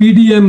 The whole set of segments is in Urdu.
PDM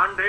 100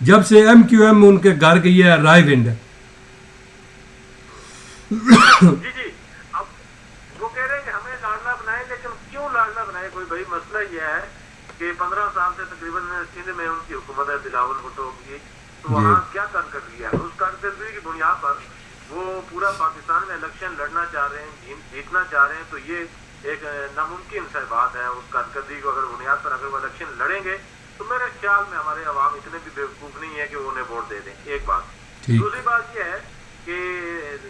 جب سے MQM ان کے گھر گئی ہے رائے ونڈ. جی جی. اب وہ کہہ رہے ہیں کہ ہمیں لاڈلا بنائے, لیکن کیوں لاڈلا بنائے؟ کوئی بھائی مسئلہ یہ ہے کہ 15 سال سے تقریباً سندھ میں ان کی حکومت ہے بلاول بھٹو کی, تو وہاں کیا کارکردگی ہے؟ اس کارکردگی کی بنیاد پر وہ پورا پاکستان میں الیکشن لڑنا چاہ رہے ہیں, جیتنا چاہ رہے ہیں, تو یہ ایک ناممکن سا بات ہے. اس کارکردگی کو اگر بنیاد پر اگر وہ الیکشن لڑیں گے تو میرے خیال میں ہمارے عوام اتنے بھی بیوقوف نہیں ہے کہ وہ انہیں ووٹ دے دیں. ایک بات. دوسری بات یہ ہے کہ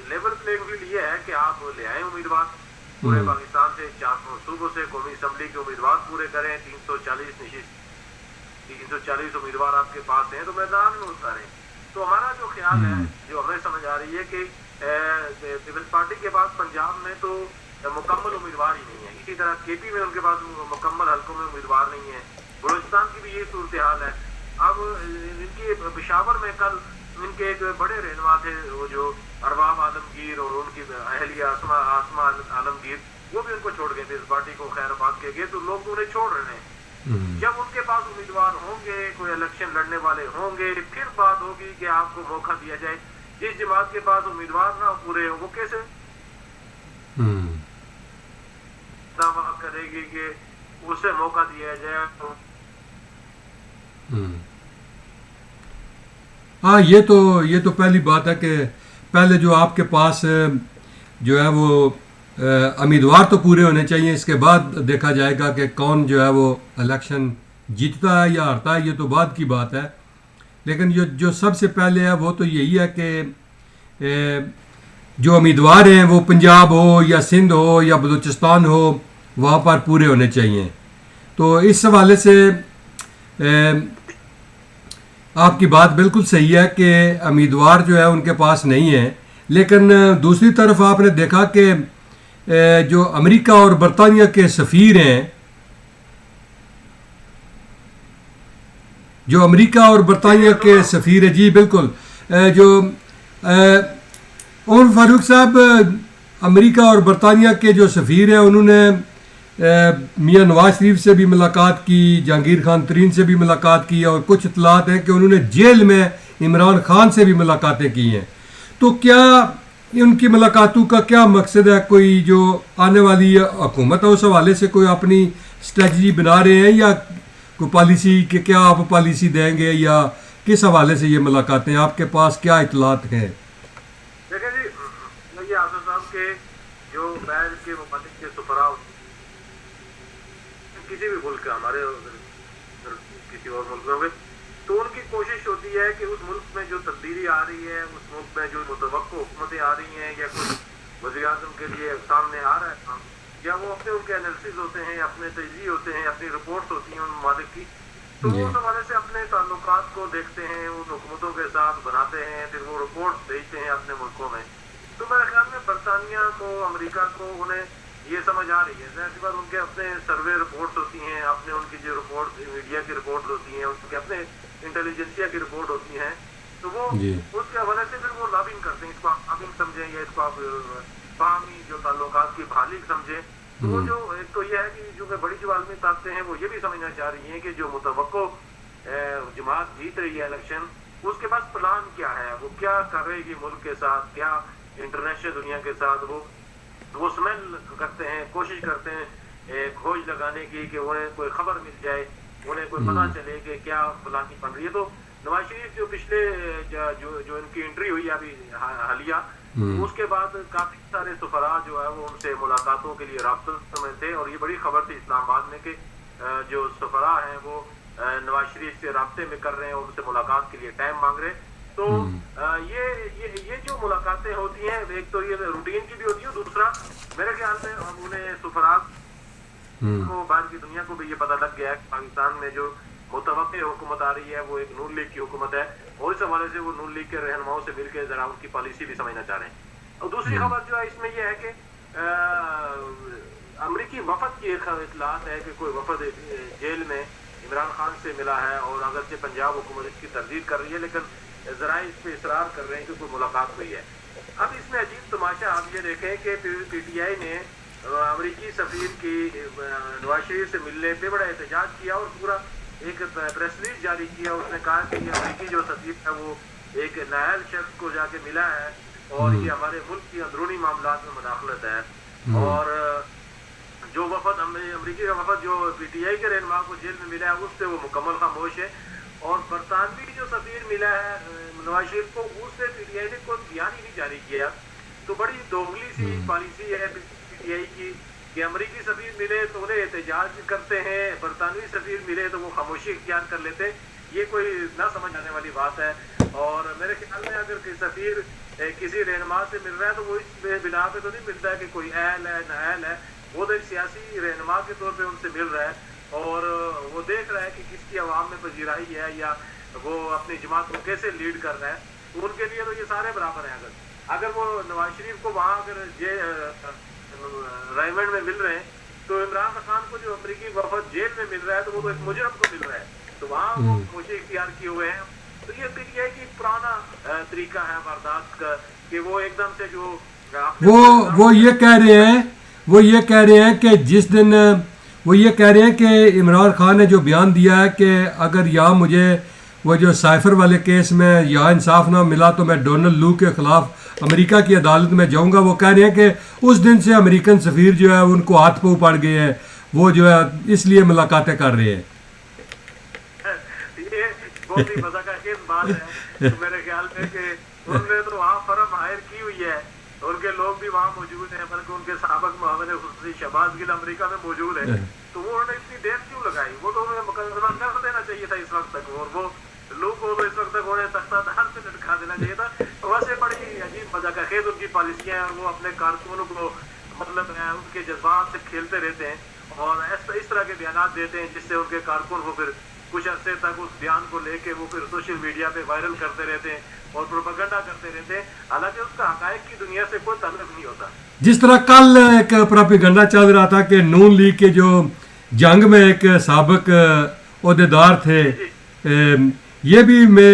لیبل پلینگ فیلڈ یہ ہے کہ آپ لے آئیں امیدوار پورے پاکستان سے, 400 صوبوں سے قومی اسمبلی کے امیدوار پورے کریں, 340 امیدوار آپ کے پاس ہیں, تو میدان میں اتاریں. تو ہمارا جو خیال ہے, جو ہمیں سمجھ آ رہی ہے کہ پیپلز پارٹی کے پاس پنجاب میں تو مکمل امیدوار ہی نہیں ہے, اسی طرح KP میں ان کے پاس مکمل حلقوں میں امیدوار نہیں ہے, بلوچستان کی بھی یہ صورتحال ہے. اب ان کی پشاور میں کل ان کے ایک بڑے رہنما تھے وہ جو ارباب عالمگیر اور ان کی اہلیہ آسما عالمگیر, وہ بھی ان کو چھوڑ گئے تھے, اس پارٹی کو خیر آباد کے گئے, تو لوگ انہیں چھوڑ رہے ہیں. جب ان کے پاس امیدوار ہوں گے, کوئی الیکشن لڑنے والے ہوں گے, پھر بات ہوگی کہ آپ کو موقع دیا جائے. جس جماعت کے پاس امیدوار نہ پورے ہوں وہ کیسے دعویٰ کرے گی کہ اسے موقع دیا جائے؟ ہاں, یہ تو پہلی بات ہے کہ پہلے جو آپ کے پاس جو ہے وہ امیدوار تو پورے ہونے چاہیے, اس کے بعد دیکھا جائے گا کہ کون جو ہے وہ الیکشن جیتتا ہے یا ہارتا ہے, یہ تو بعد کی بات ہے. لیکن جو سب سے پہلے ہے وہ تو یہی ہے کہ جو امیدوار ہیں وہ پنجاب ہو یا سندھ ہو یا بلوچستان ہو, وہاں پر پورے ہونے چاہیے. تو اس حوالے سے آپ کی بات بالکل صحیح ہے کہ امیدوار جو ہے ان کے پاس نہیں ہے. لیکن دوسری طرف آپ نے دیکھا کہ جو امریکہ اور برطانیہ کے سفیر ہیں, جو امریکہ اور برطانیہ کے سفیر ہیں, جی بالکل, جو عمر فاروق صاحب امریکہ اور برطانیہ کے جو سفیر ہیں, انہوں نے میاں نواز شریف سے بھی ملاقات کی, جہانگیر خان ترین سے بھی ملاقات کی, اور کچھ اطلاعات ہیں کہ انہوں نے جیل میں عمران خان سے بھی ملاقاتیں کی ہیں. تو کیا ان کی ملاقاتوں کا کیا مقصد ہے؟ کوئی جو آنے والی حکومت ہے اس حوالے سے کوئی اپنی اسٹریٹجی بنا رہے ہیں, یا کوئی پالیسی کہ کیا آپ پالیسی دیں گے, یا کس حوالے سے یہ ملاقاتیں, آپ کے پاس کیا اطلاعات ہیں؟ دیکھیں جی, یہ آصف صاحب کے جو بین کے ممالک کے سفراء کسی بھی ملک کا, ہمارے کسی اور ملک میں ہوئے, تو ان کی کوشش ہوتی ہے کہ اس ملک میں جو تبدیلی آ رہی ہے, اس ملک میں جو متوقع حکومتیں آ رہی ہیں, یا کوئی وزیر اعظم کے لیے سامنے آ رہا ہے, یا وہ اپنے ان کے انالیسز ہوتے ہیں, اپنے تجزیے ہوتے ہیں, اپنی رپورٹس ہوتی ہیں ان ممالک کی, تو وہ اس حوالے سے اپنے تعلقات کو دیکھتے ہیں, ان حکومتوں کے ساتھ بناتے ہیں, پھر وہ رپورٹس بھیجتے ہیں اپنے ملکوں میں. تو میرے خیال میں برطانیہ کو, امریکہ کو, انہیں یہ سمجھ آ رہی ہے. ظاہر سی بات ان کے اپنے سروے رپورٹس ہوتی ہیں, اپنے ان کی جو رپورٹ میڈیا کی رپورٹ ہوتی ہیں, ان کے اپنے انٹیلیجنسیا کی رپورٹ ہوتی ہیں, تو وہ اس کے حوالے سے پھر وہ لابنگ کرتے ہیں, اس کو آپ لابنگ سمجھیں یا اس کو آپ باہمی جو تعلقات کی بحالی سمجھیں. تو وہ جو ایک تو یہ ہے کہ جو بڑی جو عالمی طاقتیں ہیں وہ یہ بھی سمجھنا چاہ رہی ہیں کہ جو متوقع جماعت جیت رہی ہے الیکشن, اس کے پاس پلان کیا ہے, وہ کیا کر رہے گی ملک کے ساتھ, کیا انٹرنیشنل دنیا کے ساتھ وہ سمیل کرتے ہیں, کوشش کرتے ہیں کھوج لگانے کی کہ انہیں کوئی خبر مل جائے, انہیں کوئی پتہ چلے کہ کیا فلانی بن رہی ہے. تو نواز شریف جو پچھلے جو ان کی انٹری ہوئی ابھی حالیہ, اس کے بعد کافی سارے سفراء جو ہے وہ ان سے ملاقاتوں کے لیے رابطہ میں تھے, اور یہ بڑی خبر تھی اسلام آباد میں کہ جو سفراء ہیں وہ نواز شریف سے رابطے میں کر رہے ہیں, ان سے ملاقات کے لیے ٹائم مانگ رہے. تو یہ جو ملاقاتیں ہوتی ہیں, ایک تو یہ روٹین کی بھی ہوتی ہے, دوسرا میرے خیال میں انہیں سفراء کو باہر کی دنیا کو بھی یہ پتہ لگ گیا ہے کہ پاکستان میں جو متوقع حکومت آ رہی ہے وہ ایک نون لیگ کی حکومت ہے, اور اس حوالے سے وہ نون لیگ کے رہنماؤں سے مل کے ذرا ان کی پالیسی بھی سمجھنا چاہ رہے ہیں. اور دوسری خبر جو ہے اس میں یہ ہے کہ امریکی وفد کی ایک اطلاعات ہے کہ کوئی وفد جیل میں عمران خان سے ملا ہے, اور اگرچہ پنجاب حکومت اس کی تردید کر رہی ہے, لیکن ذرائع اس پہ اصرار کر رہے ہیں کہ کوئی ملاقات ہوئی ہے. اب اس میں عجیب تماشا آپ یہ دیکھیں کہ PTI نے امریکی سفیر کی نواز شریف سے ملنے پہ بڑا احتجاج کیا, اور پورا ایک پریس ریلیز جاری کیا. اس نے کہا کہ یہ امریکی جو سفیر ہے وہ ایک نااہل شخص کو جا کے ملا ہے اور یہ ہمارے ملک کی اندرونی معاملات میں مداخلت ہے. اور جو وفد امریکی کا وفد جو پی ٹی آئی کے رہنما کو جیل میں ملا ہے اس سے وہ مکمل خاموش ہے. اور برطانوی جو سفیر ملا ہے نواز شریف کو, اس سے پی ٹی آئی نے کوئی بیان ہی نہیں جاری کیا. تو بڑی دوغلی سی پالیسی ہے پی ٹی آئی کی کہ امریکی سفیر ملے تو انہیں احتجاج کرتے ہیں, برطانوی سفیر ملے تو وہ خاموشی اختیار کر لیتے ہیں. یہ کوئی نہ سمجھ آنے والی بات ہے. اور میرے خیال میں اگر کوئی سفیر کسی رہنما سے مل رہا ہے تو وہ اس بنا پہ تو نہیں ملتا ہے کہ کوئی اہل ہے نااہل ہے. وہ تو ایک سیاسی رہنما کے طور پہ ان سے مل رہا ہے اور وہ دیکھ رہا ہے کہ کس کی عوام میں پذیرائی ہے یا وہ اپنی جماعت کو کیسے لیڈ کر رہا ہے. تو ان کے لیے تو یہ سارے برابر ہیں. اگر وہ نواز شریف کو وہاں اگر ریمنڈ میں مل رہے ہیں تو عمران خان کو جو امریکی وفد جیل میں مل رہا ہے تو وہ تو ایک مجرم کو مل رہا ہے. تو وہاں وہ خاموشی اختیار کیے ہوئے ہیں. تو یہ پی ٹی آئی کی پرانا طریقہ ہے واردات کا کہ وہ ایک دم سے جو وہ یہ کہہ رہے ہیں کہ جس دن وہ یہ کہہ رہے ہیں کہ عمران خان نے جو بیان دیا ہے کہ اگر یا مجھے وہ جو سائفر والے کیس میں یا انصاف نہ ملا تو میں ڈونلڈ لو کے خلاف امریکہ کی عدالت میں جاؤں گا. وہ کہہ رہے ہیں کہ اس دن سے امریکن سفیر جو ہے ان کو ہاتھ پہ پڑ گئے ہیں, وہ جو ہے اس لیے ملاقاتیں کر رہے ہیں. یہ بہت ہی مزہ کا خیز بات ہے. میرے خیال میں کہ انہوں نے تو وہاں فرم ہائر کی ہوئی ہے, ان کے لوگ بھی وہاں موجود ہیں, بلکہ ان کے سابق معاون خصوصی شہباز گل امریکہ میں موجود ہے. تو وہ انہوں نے اتنی دیر کیوں لگائی؟ وہ تو انہیں مقدمہ کر دینا چاہیے تھا اس وقت تک, اور وہ لوگ کو تو اس وقت تک انہیں تختہ دار سے لٹکا دینا چاہیے تھا. ویسے بڑی عجیب مزہ کا خیز ان کی پالیسیاں ہیں, اور وہ اپنے کارکنوں کو مطلب ان کے جذبات سے کھیلتے رہتے ہیں اور اس طرح کے بیانات دیتے ہیں جس سے ان کے کارکن کو پھر کچھ عرصے تک اس بیان کو لے کے وہ پھر سوشل میڈیا پہ وائرل کرتے رہتے ہیں اور پروپیگنڈا کرتے رہتے ہیں, حالانکہ اس کا حقائق کی دنیا سے کوئی تعلق نہیں ہوتا. جس طرح کل ایک پروپیگنڈا چل رہا تھا کہ نون لیگ کے جو جنگ میں ایک سابق عہدیدار تھے, یہ بھی میں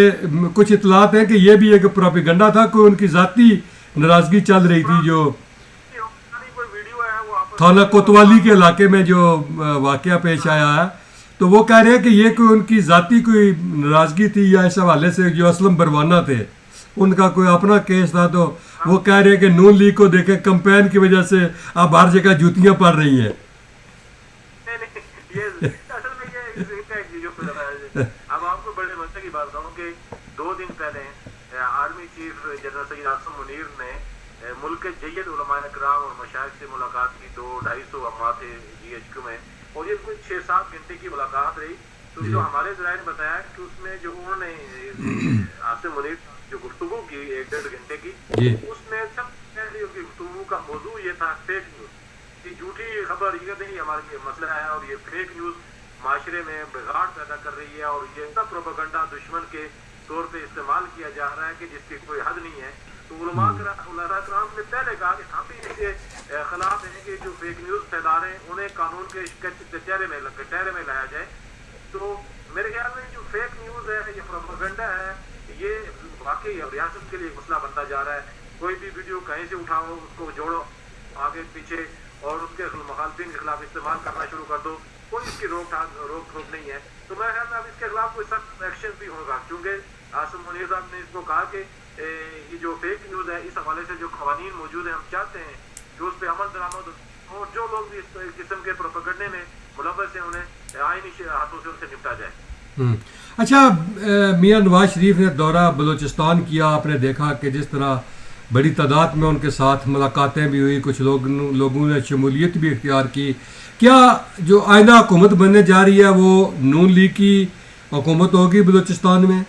کچھ اطلاعات ہیں کہ یہ بھی ایک پروپیگنڈا تھا, کوئی ان کی ذاتی ناراضگی چل رہی تھی. جو تھانہ کوتوالی کے علاقے میں جو واقعہ پیش آیا ہے, تو وہ کہہ رہے ہیں کہ یہ کوئی ان کی ذاتی کوئی ناراضگی تھی یا اس حوالے سے جو اسلم بروانہ تھے ان کا کوئی اپنا کیس تھا. تو وہ کہہ رہے ہیں کہ نون لیگ کو دیکھیں کمپین کی وجہ سے اب ہر جگہ جوتیاں پڑ رہی ہیں. اب آپ کو بڑے مزے کی بات بتاؤں کہ 2 دن پہلے army chief general Syed Asim Munir نے ملک کے جید علماء کرام اور مشائخ سے ملاقات کی. 200-250 افراد تھے جی ایچ کیو میں, اور یہ کوئی 6-7 گھنٹے کی ملاقات رہی. تو جو ہمارے ذرائع نے بتایا کہ اس میں جو انہوں نے عاصم منیر جو گفتگو کی 1-1.5 گھنٹے کی, اس میں سب پہلے ان کی گفتگو کا موضوع یہ تھا فیک نیوز. یہ جھوٹی خبر یہ نہیں ہمارا مسئلہ ہے, اور یہ فیک نیوز معاشرے میں بگاڑ پیدا کر رہی ہے, اور یہ سب پروپیگنڈا دشمن کے طور پہ استعمال کیا جا رہا ہے کہ جس کی کوئی حد نہیں ہے. تو علماء کرام نے پہلے کہا کہ ہم بھی اس کے خلاف ہیں کہ جو فیک نیوز پھیلا رہے ہیں انہیں قانون کے کٹہرے میں لایا جائے. تو میرے خیال میں جو فیک نیوز ہے, یہ پروپیگنڈا ہے, یہ واقعی ریاست کے لیے مسئلہ بنتا جا رہا ہے. کوئی بھی ویڈیو کہیں سے اٹھاؤ, اس کو جوڑو آگے پیچھے اور اس کے مخالفین کے خلاف استعمال کرنا شروع کر دو, کوئی اس کی روک ٹھوک نہیں ہے. تو میرے خیال میں اب اس کے خلاف کوئی سخت ایکشن بھی ہوگا, کیونکہ عاصم منیر صاحب نے اس کو کہا کہ یہ جو فیک نیوز ہے اس حوالے سے جو قوانین موجود ہیں ہم چاہتے ہیں کہ اس پہ عمل درآمد, اور جو لوگ بھی اس قسم کے پروپیگنڈے میں ملوث ہیں انہیں آئینی ہاتھوں سے ان سے نپٹا جائے. اچھا, میاں نواز شریف نے دورہ بلوچستان کیا, آپ نے دیکھا کہ جس طرح بڑی تعداد میں ان کے ساتھ ملاقاتیں بھی ہوئی, کچھ لوگوں نے شمولیت بھی اختیار کی. کیا جو آئندہ حکومت بننے جا رہی ہے وہ نون لیگ کی حکومت ہوگی بلوچستان میں؟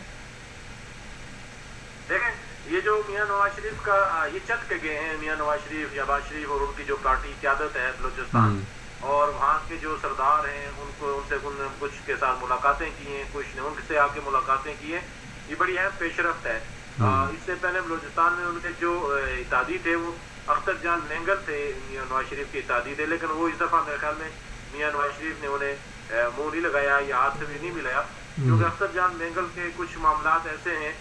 دیکھیں یہ جو میاں نواز شریف کا یہ چل کے گئے ہیں, میاں نواز شریف, شہباز شریف اور ان کی جو پارٹی قیادت ہے بلوچستان, اور وہاں کے جو سردار ہیں ان سے کچھ کے ساتھ ملاقاتیں کی ہیں, کچھ نے ان سے آ کے ملاقاتیں کی ہیں. یہ بڑی اہم پیش رفت ہے. اس سے پہلے بلوچستان میں ان کے جو اتحادی تھے وہ اختر جان مینگل تھے, میاں نواز شریف کے اتحادی تھے, لیکن وہ اس دفعہ میرے خیال میں میاں نواز شریف نے انہیں منہ نہیں لگایا یا ہاتھ سے بھی نہیں ملایا, کیونکہ اختر جان مینگل کے کچھ معاملات ایسے ہیں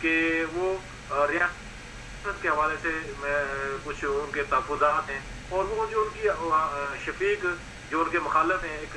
کہ وہ ریاست کے حوالے سے کچھ ان کے تحفظات ہیں, اور وہ جو ان کی شفیق جو ان کے مخالف ہیں ایک